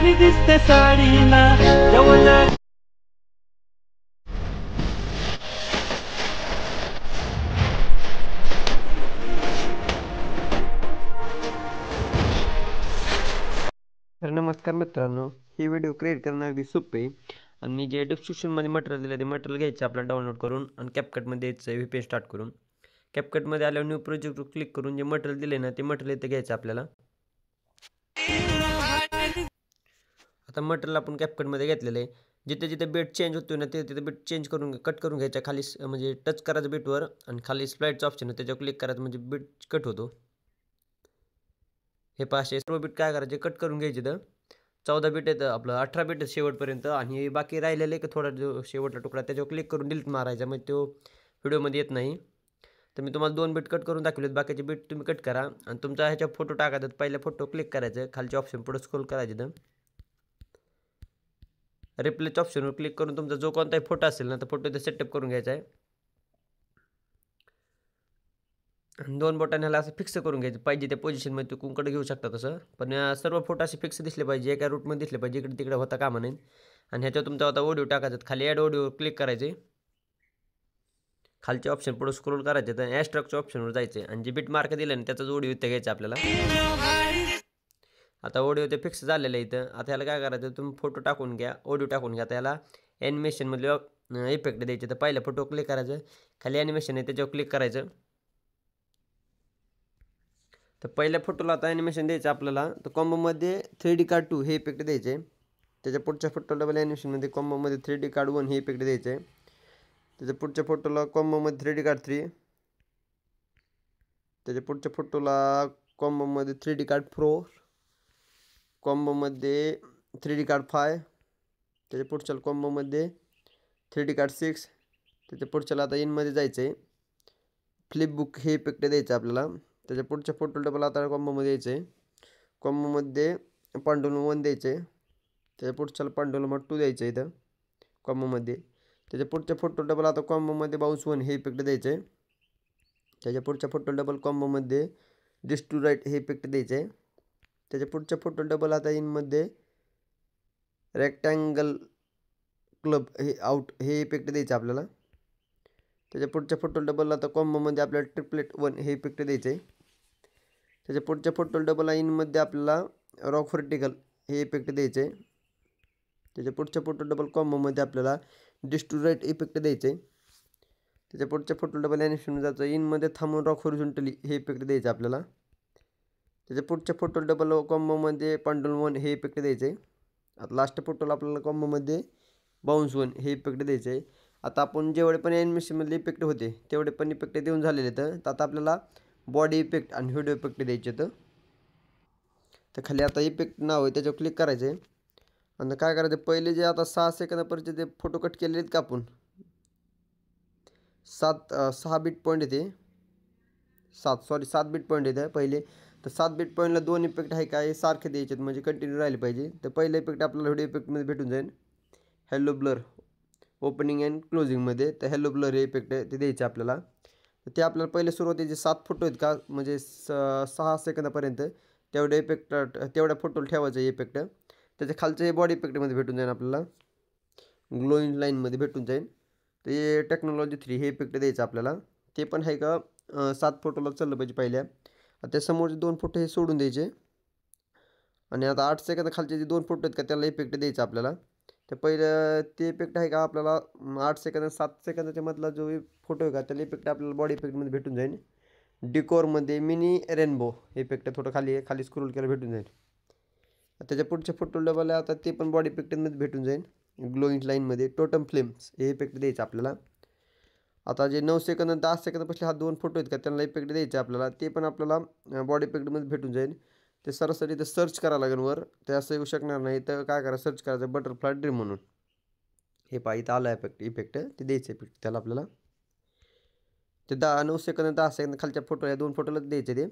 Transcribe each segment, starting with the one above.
भारी दिसते साडीला जवळ. तर नमस्कार मित्रांनो, ही व्हिडिओ क्रिएट करणं अगदी सोपे आहे. आणि मी जे डिस्क्रिप्शनमध्ये मटेरियल दिलं ते मटेरियल घ्यायचं आपल्याला डाउनलोड करून आणि कॅपकटमध्ये यायचं आहे व्ही स्टार्ट करून. कॅपकटमध्ये आल्यावर न्यू प्रोजेक्टवर क्लिक करून जे मटेरियल दिले ना ते मटेरियल इथे घ्यायचं आपल्याला. आता मटेरियल आपण कॅपकटमध्ये घेतलेलं आहे. जिथे जिथे बेट चेंज होतो ना तिथे बेट चेंज करून कट करून घ्यायच्या. खाली म्हणजे टच करायचं बेटवर आणि खाली स्लाइडचं ऑप्शन आहे त्याच्यावर क्लिक करायचं म्हणजे बेट कट होतो. हे पाचशे सर्व बीट काय करायचे कट करून घ्यायचे. तर 14 बीट येतं आपलं, 18 बीट शेवटपर्यंत आणि बाकी राहिलेले की थोडा जो शेवटला तुकडा त्याच्यावर क्लिक करून डिलीट मारायचा म्हणजे तो व्हिडिओमध्ये येत नाही. तर मी तुम्हाला 2 बीट कट करून दाखवलेत, बाकीचे बीट तुम्ही कट करा आणि तुमचा ह्याच्या फोटो टाकायचा. पहिल्या फोटो क्लिक करायचं, खालचे ऑप्शन पुढे स्क्रोल करायचे. तर रिप्लेस ऑप्शनवर क्लिक करून तुमचा जो कोणताही फोटो असेल ना तर फोटो इथे सेटअप करून घ्यायचा आहे. 2 बोटाने ह्याला असं फिक्स करून घ्यायचं. पाहिजे त्या पोझिशनमध्ये तुम्ही कुंकडे घेऊ शकता तसं, पण सर्व फोटो असे फिक्स दिसले पाहिजे, एका रूटमध्ये दिसले पाहिजे, इकडे तिकडे होता कामा नये. आणि ह्याच्यावर तुमचा आता ऑडिओ टाकायचा. खाली ॲड ऑडिओ क्लिक करायचे, खालचे ऑप्शन पुढे स्क्रोल करायचे तर ॲस्ट्रॅक्टच्या ऑप्शनवर जायचे आणि जे बीट मार्क दिलं ना त्याचाच ऑडिओ इथे घ्यायचा आपल्याला. आता ऑडिओ ते फिक्स झालेलं आहे इथं. आता ह्याला काय करायचं, तुम्ही फोटो टाकून घ्या, ऑडिओ टाकून घ्या. आता याला ॲनिमेशनमधले इफेक्ट द्यायचे. तर पहिल्या फोटो क्लिक करायचं, खाली ॲनिमेशन आहे त्याच्यावर क्लिक करायचं. तर पहिल्या फोटोला आता ॲनिमेशन द्यायचं आपल्याला. तर कॉम्बोमध्ये 3D कार्ड 2 हे इफेक्ट द्यायचे. त्याच्या पुढच्या फोटोला डबल ॲनिमेशनमध्ये कॉम्बोमध्ये 3D कार्ड 1 हे इफेक्ट द्यायचे. त्याच्या पुढच्या फोटोला कॉम्बोमध्ये 3D कार्ड 3. त्याच्या पुढच्या फोटोला कॉम्बोमध्ये 3D कार्ड 4. कॉम्बोमध्ये 3D card 5. त्याच्या पुढच्या कॉम्बोमध्ये 3D कार्ड 6. त्याच्या पुढच्याला आता इनमध्ये जायचं आहे. फ्लिप बुक हे इफेक्ट द्यायचं आपल्याला. त्याच्या पुढच्या फोटो डबल आता कॉम्बोमध्ये यायचं आहे. कॉम्बोमध्ये पांडुलम 1 द्यायचं आहे. त्याच्या पुढच्याला पांडुलम 2 द्यायचं आहे इथं कॉम्बोमध्ये. त्याच्या पुढच्या फोटो डबल आता कॉम्बोमध्ये बाउन्स 1 हे इफेक्ट द्यायचं आहे. त्याच्या पुढच्या फोटो डबल कॉम्बोमध्ये दिस टू राईट हे इफेक्ट द्यायचं आहे. त्याच्या पुढच्या फोटो डबल आता इनमध्ये रेक्टँगल क्लब हे आउट हे इफेक्ट द्यायचं आपल्याला. त्याच्या पुढच्या फोटो डबल आता कॉम्बोमध्ये आपल्याला ट्रिपलेट 1 हे इफेक्ट द्यायचं आहे. त्याच्या पुढच्या फोटो डबल इनमध्ये आपल्याला रॉक व्हर्टिकल हे इफेक्ट द्यायचे आहे. त्याच्या पुढच्या फोटो डबल कॉम्बोमध्ये आपल्याला डिस्टुराइट इफेक्ट द्यायचे आहे. त्याच्या पुढच्या फोटो डबल ॲनिमेशन जायचं, इनमध्ये थांबून रॉक हॉरिझॉन्टली हे इफेक्ट द्यायचे आपल्याला. त्याच्या पुढच्या फोटो डबल कॉम्बोमध्ये पांडुलम 1 हे इफेक्ट द्यायचे. आता लास्ट फोटोला आपल्याला कॉम्बोमध्ये बाउन्स 1 हे इफेक्ट द्यायचे आहे. आता आपण जेवढे पण ॲनिमेशनमधले इफेक्ट होते तेवढे पण इफेक्ट देऊन झालेले तर आता आपल्याला बॉडी इफेक्ट आणि व्हिडिओ इफेक्ट द्यायचे. तर खाली आता इफेक्ट नाव आहे त्याच्यावर क्लिक करायचे आणि काय करायचं, पहिले जे आता 6 सेकंदापर्यंत ते फोटो कट केलेले आहेत का आपण 6 बीट पॉईंट येते 7 बीट पॉईंट येते पहिले. तर 7 बीट पॉईंटला 2 इफेक्ट आहे काय सारखे द्यायचे म्हणजे कंटिन्यू राहिले पाहिजे. तर पहिलं इफेक्ट आपल्याला व्हिडिओ इफेक्टमध्ये भेटून जाईल, हॅलो ब्लर ओपनिंग अँड क्लोजिंगमध्ये. तर हॅलो ब्लर हे इफेक्ट ते द्यायचे आपल्याला. तर ते आपल्याला पहिले सुरुवातीचे 7 फोटो आहेत का म्हणजे 6 सेकंदापर्यंत तेवढे इफेक्ट तेवढ्या फोटोला ठेवायचं इफेक्ट. त्याच्या खालचं हे बॉडी इफेक्टमध्ये भेटून जाईल आपल्याला, ग्लोईंग लाईनमध्ये भेटून जाईल. ते टेक्नॉलॉजी 3 हे इफेक्ट द्यायचं आपल्याला. ते पण आहे का 7 फोटोला चाललं पाहिजे पहिल्या. त्या समोरचे 2 फोटो हे सोडून द्यायचे आणि आता 8 सेकंद खालचे जे 2 फोटो आहेत का त्याला इफेक्ट द्यायचा आपल्याला. तर पहिलं ते इफेक्ट आहे का आपल्याला 8 सेकंद 7 सेकंदाच्या मधला जो फोटो आहे का त्याला इफेक्ट आपल्याला बॉडी इफेक्टमध्ये भेटून जाईल. डिकोरमध्ये मिनी रेनबो इफेक्ट थोडं खाली खाली स्क्रोल केला भेटून जाईल. त्याच्या पुढच्या फोटो डबल आता ते पण बॉडी इफेक्टमध्ये भेटून जाईल. ग्लोईंग लाईनमध्ये टोटम फ्लेम्स हे इफेक्ट द्यायचं आपल्याला. आता जे 9 सेकंद 10 सेकंदापासून हा 2 फोटो आहेत का त्यांना इफेक्ट द्यायचे आपल्याला. ते पण आपल्याला बॉडी इफेक्टमध्ये भेटून जाईल. ते सरासरी ते सर्च करावं लागेल वर, ते असं येऊ शकणार नाही. तर काय करा सर्च करायचं बटरफ्लाय ड्रीम म्हणून. हे पहा इथं आलं इफेक्ट ते द्यायचं इफेक्ट त्याला आपल्याला. ते 9 सेकंद 10 सेकंद खालच्या फोटो या 2 फोटोलाच द्यायचे ते.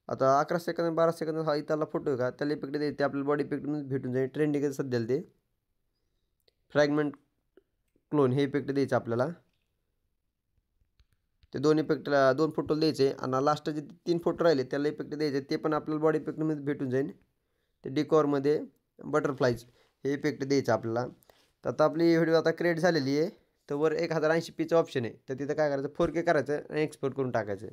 आता 11 सेकंद 12 सेकंद हा इथला फोटो आहे का त्याला इफेक्ट द्यायचे आपल्याला बॉडी इफेक्टमध्ये भेटून जाईल. ट्रेंडिंग आहे सध्याला ते. फ्रॅगमेंट क्लोन हे इफेक्ट द्यायचं आपल्याला. ते 2 इफेक्टला 2 फोटोला द्यायचे आणि लास्ट जे 3 फोटो राहिले त्याला इफेक्ट द्यायचे ते पण आपल्याला बॉडी इफेक्टमध्ये भेटून जाईल. ते डिकॉरमध्ये बटरफ्लायज हे इफेक्ट द्यायचं आपल्याला. तर आता आपली व्हिडिओ आता क्रिएट झालेली आहे. तर वर 1080pचं ऑप्शन आहे. तर तिथं काय करायचं 4K करायचं आणि एक्सपोर्ट करून टाकायचं.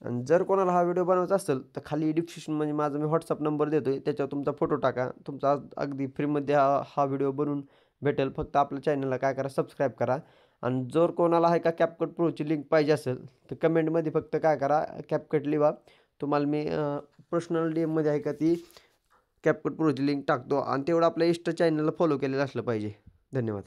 आणि जर कोणाला हा व्हिडिओ बनवायचा असेल तर खाली डिस्क्रिप्शनमध्ये माझा मी व्हॉट्सअप नंबर देतो आहे. त्याच्यावर तुमचा फोटो टाका. तुमचा अगदी फ्रीमध्ये हा व्हिडिओ बनवून भेटेल. फक्त आपल्या चॅनलला काय करा सबस्क्राईब करा. आणि जर कोणाला आहे का CapCut Proची लिंक पाहिजे असेल तर कमेंटमध्ये फक्त काय करा CapCut लिहा. तुम्हाला मी पर्सनल DMमध्ये आहे का ती CapCut Proची लिंक टाकतो. आणि तेवढं आपल्या चॅनलला फॉलो केलेलं असलं पाहिजे. धन्यवाद.